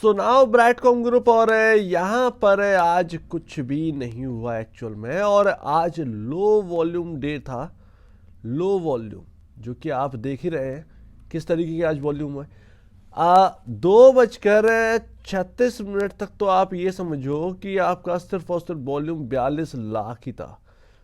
तो now Brightcom group और यहाँ पर आज कुछ भी नहीं हुआ एक्चुअल में। और आज लो वॉल्यूम डे था। लो वॉल्यूम जो कि आप देख ही रहे हैं किस तरीके की आज वॉल्यूम है। 2:36 तक तो आप ये समझो कि आपका सिर्फ और सिर्फ वॉल्यूम 42 लाख ही था।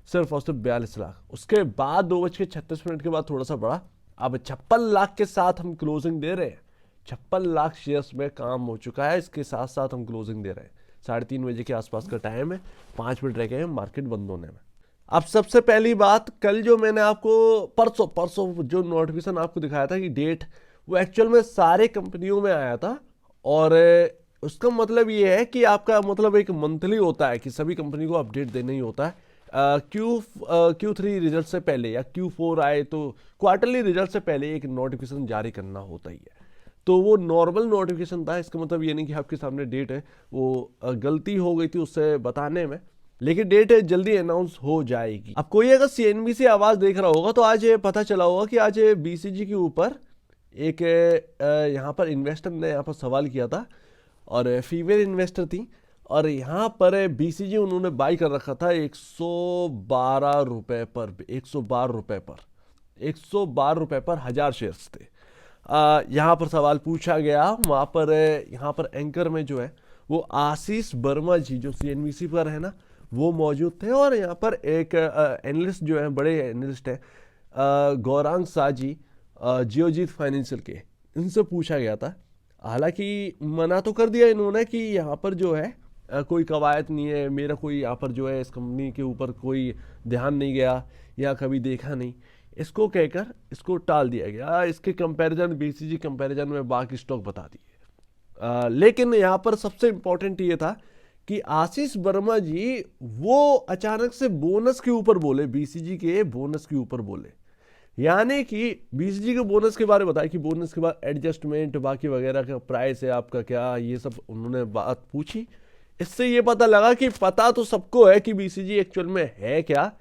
सिर्फ और सिर्फ 42 लाख। उसके बाद 2:36 के बाद थोड़ा सा बढ़ा। अब 56 लाख के साथ हम क्लोजिंग दे रहे हैं। 56 लाख शेयर्स में काम हो चुका है। इसके साथ साथ हम क्लोजिंग दे रहे हैं। 3:30 बजे के आसपास का टाइम है। 5 मिनट रह गए हैं मार्केट बंद होने में। अब सबसे पहली बात, कल जो मैंने आपको परसों परसों जो नोटिफिकेशन आपको दिखाया था कि डेट, वो एक्चुअल में सारे कंपनियों में आया था। और उसका मतलब ये है कि आपका मतलब एक मंथली होता है कि सभी कंपनी को अपडेट देना ही होता है। Q3 रिजल्ट से पहले या Q4 आए तो क्वार्टरली रिजल्ट से पहले एक नोटिफिकेशन जारी करना होता ही है। तो वो नॉर्मल नोटिफिकेशन था। इसका मतलब ये नहीं कि आपके सामने डेट है, वो गलती हो गई थी उससे बताने में, लेकिन डेट जल्दी अनाउंस हो जाएगी। अब कोई अगर सीएनबीसी आवाज देख रहा होगा तो आज पता चला होगा कि आज बीसीजी के ऊपर एक यहाँ पर इन्वेस्टर ने यहाँ पर सवाल किया था और फीमेल इन्वेस्टर थी। और यहाँ पर बीसीजी उन्होंने बाई कर रखा था 112 रुपए पर। 112 रुपए पर 112 रुपए पर 1000 शेयर्स थे। यहाँ पर सवाल पूछा गया। वहाँ पर यहाँ पर एंकर में जो है वो आशीष वर्मा जी जो सीएनबीसी पर है ना, वो मौजूद थे। और यहाँ पर एक एनालिस्ट जो है, बड़े एनालिस्ट हैं गौरांग शाह जी, जियोजीत फाइनेंशियल के, इनसे पूछा गया था। हालांकि मना तो कर दिया इन्होंने कि यहाँ पर जो है कोई कवायद नहीं है, मेरा कोई यहाँ पर जो है इस कंपनी के ऊपर कोई ध्यान नहीं गया या कभी देखा नहीं, इसको कहकर इसको टाल दिया गया। इसके कंपैरिजन बीसीजी कंपैरिजन में बाकी स्टॉक बता दिए। लेकिन यहाँ पर सबसे इंपॉर्टेंट ये था कि आशीष वर्मा जी वो अचानक से बोनस के ऊपर बोले, बीसीजी के बोनस के ऊपर बोले। यानी कि बीसीजी के बोनस के बारे में बताया कि बोनस के बाद एडजस्टमेंट बाकी वगैरह का प्राइस है आपका क्या, ये सब उन्होंने बात पूछी। इससे ये पता लगा कि पता तो सबको है कि बीसीजी एक्चुअल में है क्या,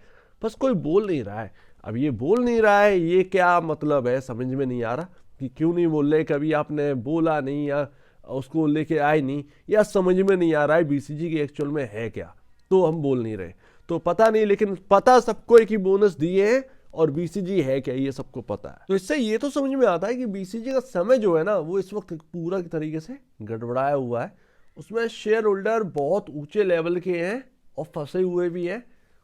बस कोई बोल नहीं रहा है। अब ये बोल नहीं रहा है, ये क्या मतलब है समझ में नहीं आ रहा कि क्यों नहीं बोल रहे। कभी आपने बोला नहीं या उसको लेके आए नहीं, या समझ में नहीं आ रहा है बीसीजी की एक्चुअल में है क्या, तो हम बोल नहीं रहे। तो पता नहीं, लेकिन पता सबको है कि बोनस दिए हैं और बीसीजी है क्या, ये सबको पता है। तो इससे ये तो समझ में आता है कि बीसीजी का समय जो है ना, वो इस वक्त पूरा तरीके से गड़बड़ाया हुआ है। उसमें शेयर होल्डर बहुत ऊंचे लेवल के हैं और फंसे हुए भी हैं।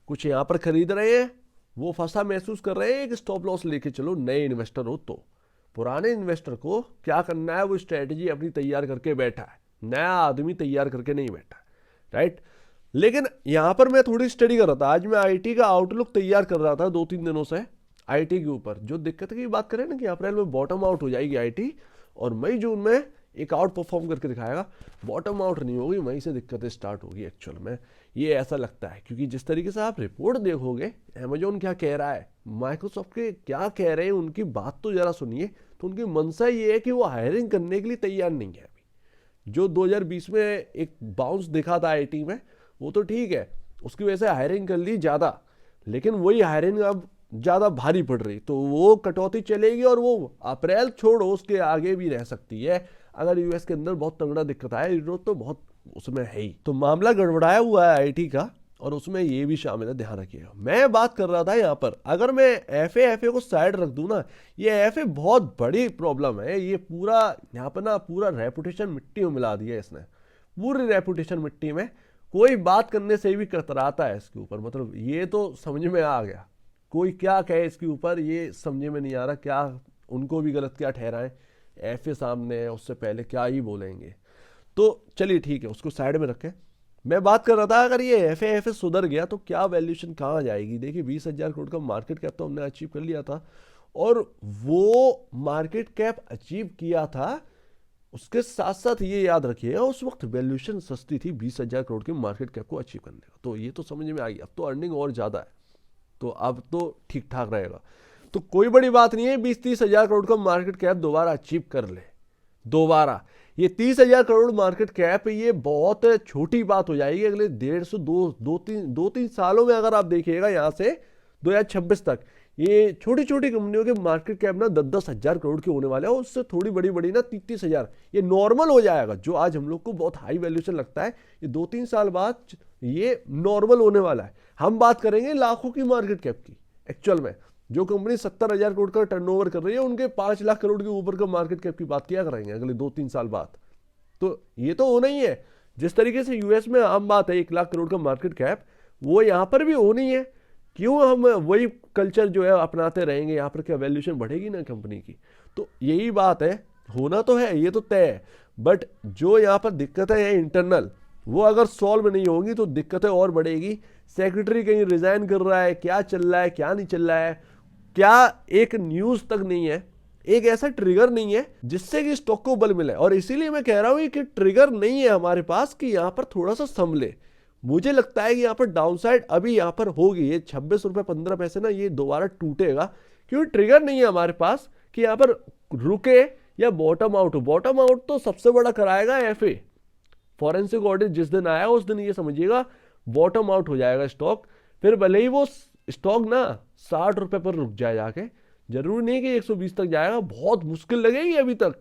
कुछ यहाँ पर खरीद रहे हैं, वो फंसा महसूस कर रहे हैं कि स्टॉप लॉस लेके चलो। नए इन्वेस्टर हो तो, पुराने इन्वेस्टर को क्या करना है, वो स्ट्रेटेजी अपनी तैयार करके बैठा है। नया आदमी तैयार करके नहीं बैठा, राइट। लेकिन यहां पर मैं थोड़ी स्टडी कर रहा था। आज मैं आईटी का आउटलुक तैयार कर रहा था 2-3 दिनों से आईटी के ऊपर। जो दिक्कत की बात करें ना कि अप्रैल में बॉटम आउट हो जाएगी आईटी और मई जून में एक आउट परफॉर्म करके दिखाएगा। बॉटम आउट नहीं होगी, वहीं से दिक्कतें स्टार्ट होगी एक्चुअल में, ये ऐसा लगता है। क्योंकि जिस तरीके से आप रिपोर्ट देखोगे, अमेजोन क्या कह रहा है, माइक्रोसॉफ्ट के क्या कह रहे हैं, उनकी बात तो जरा सुनिए। तो उनकी मंशा ये है कि वो हायरिंग करने के लिए तैयार नहीं है अभी। जो 2020 में एक बाउंस दिखा था आईटी में, वो तो ठीक है, उसकी वजह से हायरिंग कर ली ज्यादा, लेकिन वही हायरिंग अब ज्यादा भारी पड़ रही, तो वो कटौती चलेगी और वो अप्रैल छोड़ो उसके आगे भी रह सकती है अगर यूएस के अंदर बहुत तगड़ा दिक्कत आए। यूरोप तो बहुत उसमें है ही। तो मामला गड़बड़ाया हुआ है आईटी का, और उसमें ये भी शामिल है, ध्यान रखिएगा। मैं बात कर रहा था यहाँ पर, अगर मैं एफए को साइड रख दूं ना, ये एफए बहुत बड़ी प्रॉब्लम है। ये पूरा यहाँ पर ना पूरा रेपुटेशन मिट्टी में मिला दिया इसने, पूरी रेपुटेशन मिट्टी में। कोई बात करने से भी कतराता है इसके ऊपर। मतलब ये तो समझ में आ गया, कोई क्या कहे इसके ऊपर ये समझ में नहीं आ रहा। क्या उनको भी गलत क्या ठहराएं, एफए सामने है, उससे पहले क्या ही बोलेंगे। तो चलिए ठीक है, उसको साइड में रखें। मैं बात कर रहा था, अगर ये एफए सुधर गया तो क्या वैल्यूएशन कहाँ जाएगी। देखिए 20,000 करोड़ का मार्केट कैप तो हमने अचीव कर लिया था, और वो मार्केट कैप अचीव किया था। उसके साथ साथ ये याद रखिए उस वक्त वैल्यूएशन सस्ती थी 20,000 करोड़ के मार्केट कैप को अचीव करने का। तो ये तो समझ में आई। अब तो अर्निंग और ज्यादा है, तो अब तो ठीक ठाक रहेगा। तो कोई बड़ी बात नहीं है 20-30 हजार करोड़ का मार्केट कैप दोबारा अचीव कर ले। दोबारा ये 30,000 करोड़ मार्केट कैप, ये बहुत छोटी बात हो जाएगी अगले 1.5 से 2-3 सालों में। अगर आप देखिएगा यहां से 2026 तक, ये छोटी छोटी कंपनियों के मार्केट कैप ना 10-10 हजार करोड़ के होने वाले हैं, उससे थोड़ी बड़ी बड़ी ना 30-30 हजार। ये नॉर्मल हो जाएगा। जो आज हम लोग को बहुत हाई वैल्यूएशन लगता है, ये 2-3 साल बाद ये नॉर्मल होने वाला है। हम बात करेंगे लाखों की मार्केट कैप की। एक्चुअल में जो कंपनी 70,000 करोड़ का टर्नओवर कर रही है, उनके 5 लाख करोड़ के ऊपर का मार्केट कैप की बात क्या करेंगे अगले 2-3 साल बाद। तो ये तो होना ही है। जिस तरीके से यूएस में आम बात है 1 लाख करोड़ का मार्केट कैप, वो यहाँ पर भी होनी है। क्यों हम वही कल्चर जो है अपनाते रहेंगे, यहाँ पर क्या वैल्यूएशन बढ़ेगी ना कंपनी की। तो यही बात है, होना तो है, ये तो तय है। बट जो यहाँ पर दिक्कतें हैं इंटरनल, वो अगर सॉल्व नहीं होंगी तो दिक्कतें और बढ़ेगी। सेक्रेटरी कहीं रिजाइन कर रहा है, क्या चल रहा है क्या नहीं चल रहा है, क्या एक न्यूज तक नहीं है, एक ऐसा ट्रिगर नहीं है जिससे कि स्टॉक को बल मिले। और इसीलिए मैं कह रहा हूं कि ट्रिगर नहीं है हमारे पास कि यहां पर थोड़ा सा संभले। मुझे लगता है कि यहां पर डाउनसाइड अभी यहां पर होगी, ये 26 रुपए 15 पैसे ना ये दोबारा टूटेगा, क्योंकि ट्रिगर नहीं है हमारे पास कि यहां पर रुके या बॉटम आउट हो। बॉटम आउट तो सबसे बड़ा कराएगा एफए, फॉरेंसिक ऑडिट जिस दिन आया उस दिन ये समझिएगा बॉटम आउट हो जाएगा स्टॉक। फिर भले ही वो स्टॉक ना 60 रुपए पर रुक जाए जाके, जरूरी नहीं कि 120 तक जाएगा, बहुत मुश्किल लगेगी अभी तक।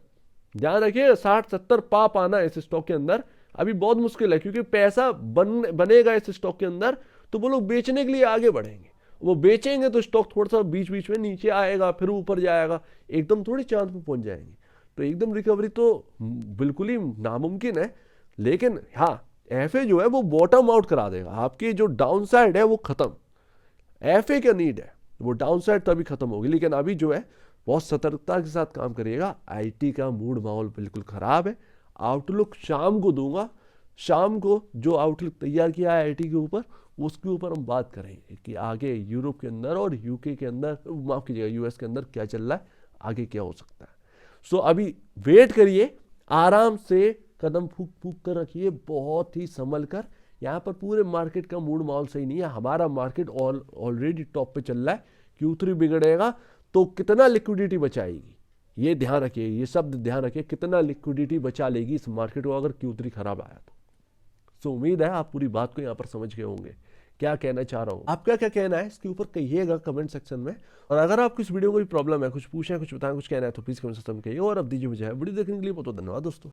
ध्यान रखिए 60-70 पा पाना इस स्टॉक के अंदर अभी बहुत मुश्किल है, क्योंकि पैसा बनेगा इस स्टॉक के अंदर तो वो लोग बेचने के लिए आगे बढ़ेंगे। वो बेचेंगे तो स्टॉक थोड़ा सा बीच बीच में नीचे आएगा, फिर ऊपर जाएगा, एकदम थोड़ी चांद पे पहुंच जाएंगे। तो एकदम रिकवरी तो बिल्कुल ही नामुमकिन है। लेकिन हाँ, एफए जो है वो बॉटम आउट करा देगा, आपकी जो डाउन साइड है वो खत्म। एफए का नीड है, वो डाउन साइड तभी खत्म होगी। लेकिन अभी जो है बहुत सतर्कता के साथ काम करिएगा। आईटी का मूड माहौल बिल्कुल खराब है। आउटलुक शाम को दूंगा, शाम को जो आउटलुक तैयार किया है आईटी के ऊपर, उसके ऊपर हम बात करेंगे कि आगे यूरोप के अंदर और यूके के अंदर, माफ कीजिएगा यूएस के अंदर क्या चल रहा है, आगे क्या हो सकता है। सो अभी वेट करिए, आराम से कदम फूक फूक कर रखिए, बहुत ही संभल कर। यहाँ पर पूरे मार्केट का मूड माहौल सही नहीं है। हमारा मार्केट ऑलरेडी टॉप पे चल रहा है। Q3 बिगड़ेगा तो कितना लिक्विडिटी बचाएगी, ये ध्यान रखिए, ये शब्द ध्यान रखिए, कितना लिक्विडिटी बचा लेगी इस मार्केट को अगर Q3 खराब आया तो। सो उम्मीद है आप पूरी बात को यहाँ पर समझ गए होंगे क्या कहना चाह रहा हूँ। आपका क्या कहना है इसके ऊपर कहिएगा कमेंट सेक्शन में। और अगर आपको इस वीडियो को भी प्रॉब्लम है, कुछ पूछें, कुछ बताएं, कुछ कहना है तो प्लीज कमेंट सेक्शन में कहिए। और अब दीजिए मुझे वीडियो देखने के लिए बहुत धन्यवाद दोस्तों।